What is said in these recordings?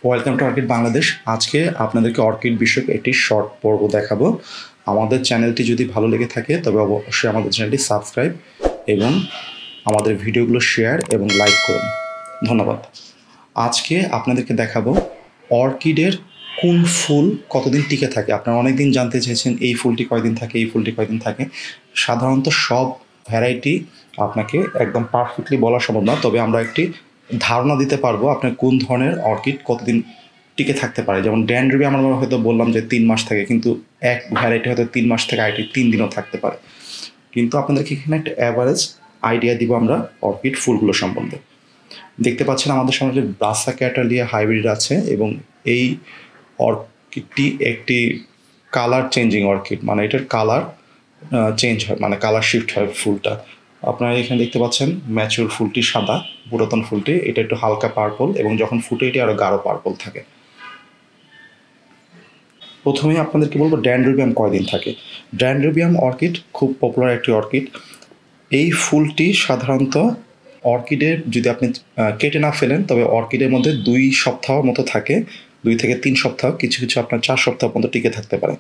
Welcome to orchid Bangladesh. আজকে আপনাদেরকে orchid বিষয়ক একটি শর্ট পর্ব দেখাবো। আমাদের চ্যানেলটি যদি ভালো লেগে থাকে তবে অবশ্যই আমাদের চ্যানেলটি সাবস্ক্রাইব এবং আমাদের ভিডিওগুলো শেয়ার এবং লাইক করুন। ধন্যবাদ। আজকে আপনাদেরকে দেখাবো অর্কিডের কোন ফুল কতদিন টিকে থাকে। আপনারা অনেক দিন জানতে চেয়েছেন এই ফুলটি কয়দিন থাকে, এই ফুলটি কয়দিন থাকে। সাধারণত সব ভ্যারাইটি আপনাকে একদম পারফেক্টলি বলা সম্ভব না, তবে আমরা একটি ধারণা দিতে পারবো আপনার কোন ধরনের অর্কিড কতদিন টিকে থাকতে পারে। যেমন ড্যান্ড্রিবি আমরা হয়তো বললাম যে 3 মাস থাকে, কিন্তু এক ভ্যারাইটি হয়তো 3 মাস থেকে আরেকটি 3 দিনও থাকতে পারে। কিন্তু আপনাদেরকে এখানে একটা অ্যাভারেজ আইডিয়া দিব আমরা অর্কিড ফুলগুলো সম্বন্ধে। দেখতে পাচ্ছেন আমাদের সামনে যে ব্রাসা ক্যাটালিয়া হাইব্রিড আছে এবং এই অর্কিডটি একটি কালার চেঞ্জিং অর্কিড, মানে এটার কালার চেঞ্জ হয়, মানে কালার শিফট হয় ফুলটা। আপনারা এখানে দেখতে পাচ্ছেন ম্যাচিউর ফুলটি সাদা, পুরাতন ফুলটি এটা একটু হালকা পার্পল এবং যখন ফুটে এটি আরও গাঢ় পার্পল থাকে। প্রথমেই আপনাদেরকে বলবো ড্যান্ড্রিবিয়াম কয়দিন থাকে। ড্যান্ড্রিবিয়াম অর্কিড খুব পপুলার একটি অর্কিড। এই ফুলটি সাধারণত অর্কিডের যদি আপনি কেটে না ফেলেন তবে অর্কিডের মধ্যে 2 সপ্তাহ মতো থাকে, 2 থেকে 3 সপ্তাহ, কিছু কিছু আপনার 4 সপ্তাহ পর্যন্ত টিকে থাকতে পারে।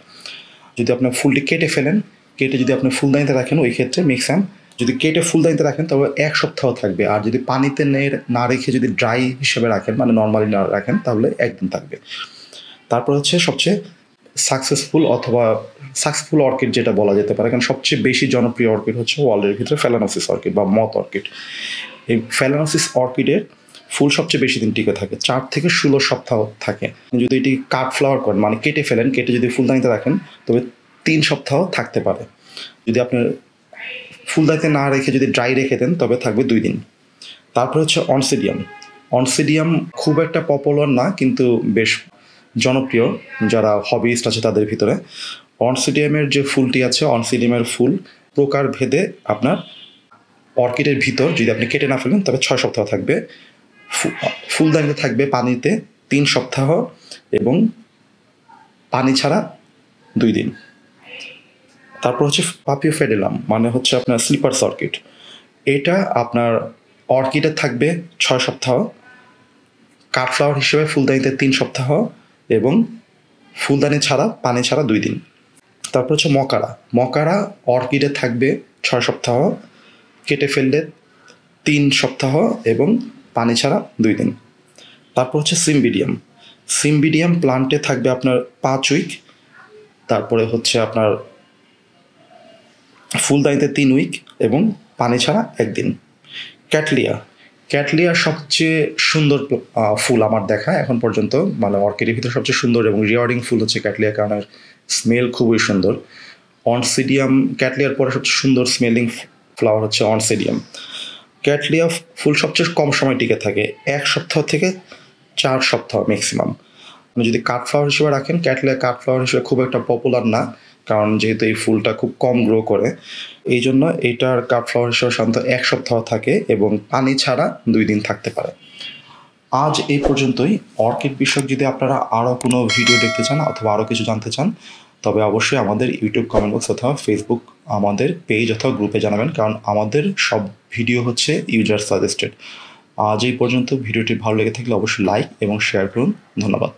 যদি আপনার ফুলটি কেটে ফেলেন, কেটে যদি আপনি ফুলদানিতে রাখেন, ওই ক্ষেত্রে ম্যাক্সিমাম যদি কেটে ফুলদানিতে রাখেন তবে 1 সপ্তাহ থাকবে। আর যদি পানিতে না রেখে যদি ড্রাই হিসেবে রাখেন, মানে নর্মালি না রাখেন, তাহলে 1 দিন থাকবে। তারপর হচ্ছে সবচেয়ে সাকসেসফুল অর্কিড যেটা বলা যেতে পারে, কারণ সবচেয়ে বেশি জনপ্রিয় অর্কিড হচ্ছে ওয়ার্ল্ডের ভিতরে ফ্যালানোসিস অর্কিড বা মথ অর্কিড। এই ফ্যালানোসিস অর্কিডের ফুল সবচেয়ে বেশি দিন টিকে থাকে, 4 থেকে 16 সপ্তাহ থাকে। যদি এটি কাট ফ্লাওয়ার করেন, মানে কেটে ফেলেন, কেটে যদি ফুলদানিতে রাখেন তবে 3 সপ্তাহ থাকতে পারে। যদি আপনি ফুলদানিতে না রেখে যদি ড্রাই রেখে দেন তবে থাকবে 2 দিন। তারপর হচ্ছে অনসিডিয়াম খুব একটা পপুলার না, কিন্তু বেশ জনপ্রিয় যারা হবিস্ট আছে তাদের ভিতরে। অনসিডিয়ামের যে ফুলটি আছে, অনসিডিয়ামের ফুল প্রকার ভেদে আপনার অর্কিডের ভিতর যদি আপনি কেটে না ফেলেন তবে 6 সপ্তাহ থাকবে। ফুলদানিতে থাকবে পানিতে 3 সপ্তাহ এবং পানি ছাড়া 2 দিন। তারপর হচ্ছে পাপিওফেডেলাম, মানে হচ্ছে আপনার স্লিপার্স অর্কিড। এটা আপনার অর্কিডে থাকবে 6 সপ্তাহ, কাট ফ্লাওয়ার হিসেবে ফুলদানিতে 3 সপ্তাহ এবং ফুলদানি ছাড়া পানি ছাড়া 2 দিন। তারপর হচ্ছে মকারা অর্কিডে থাকবে 6 সপ্তাহ, কেটে ফেললে 3 সপ্তাহ এবং পানি ছাড়া 2 দিন। তারপর হচ্ছে সিম্বিডিয়াম প্লান্টে থাকবে আপনার 5 উইক, তারপরে হচ্ছে আপনার ফুলদানিতে 3 উইক এবং পানি ছাড়া 1 দিন। ক্যাটলিয়া সবচেয়ে সুন্দর ফুল আমার দেখা এখন পর্যন্ত, মানে অর্কিডের ভিতরে সবচেয়ে সুন্দর এবং রিওয়ার্ডিং ফুল হচ্ছে ক্যাটলিয়া, কারণ স্মেল খুবই সুন্দর। ক্যাটলিয়ার পরে সবচেয়ে সুন্দর স্মেলিং ফ্লাওয়ার হচ্ছে অনসিডিয়াম। ক্যাটলিয়া ফুল সবচেয়ে কম সময় টিকে থাকে, 1 সপ্তাহ থেকে 4 সপ্তাহ ম্যাক্সিমাম। আপনি যদি কাট ফ্লাওয়ার হিসেবে রাখেন, ক্যাটলিয়া কাট ফ্লাওয়ার হিসেবে খুব একটা পপুলার না, কারণ যেহেতু এই ফুলটা খুব কম গ্রো করে, এই জন্য এটার কাট ফ্লাওয়ার হিসেবে সাধারণত 1 সপ্তাহ থাকে এবং পানি ছাড়া 2 দিন থাকতে পারে। আজ এই পর্যন্তই। অর্কিড বিষয়ক যদি আপনারা আরও কোনো ভিডিও দেখতে চান অথবা আরও কিছু জানতে চান তবে অবশ্যই আমাদের ইউটিউব কমেন্ট বক্স অথবা ফেসবুক আমাদের পেজ অথবা গ্রুপে জানাবেন, কারণ আমাদের সব ভিডিও হচ্ছে ইউজার সাজেস্টেড। আজ এই পর্যন্ত। ভিডিওটি ভালো লেগে থাকলে অবশ্যই লাইক এবং শেয়ার করুন। ধন্যবাদ।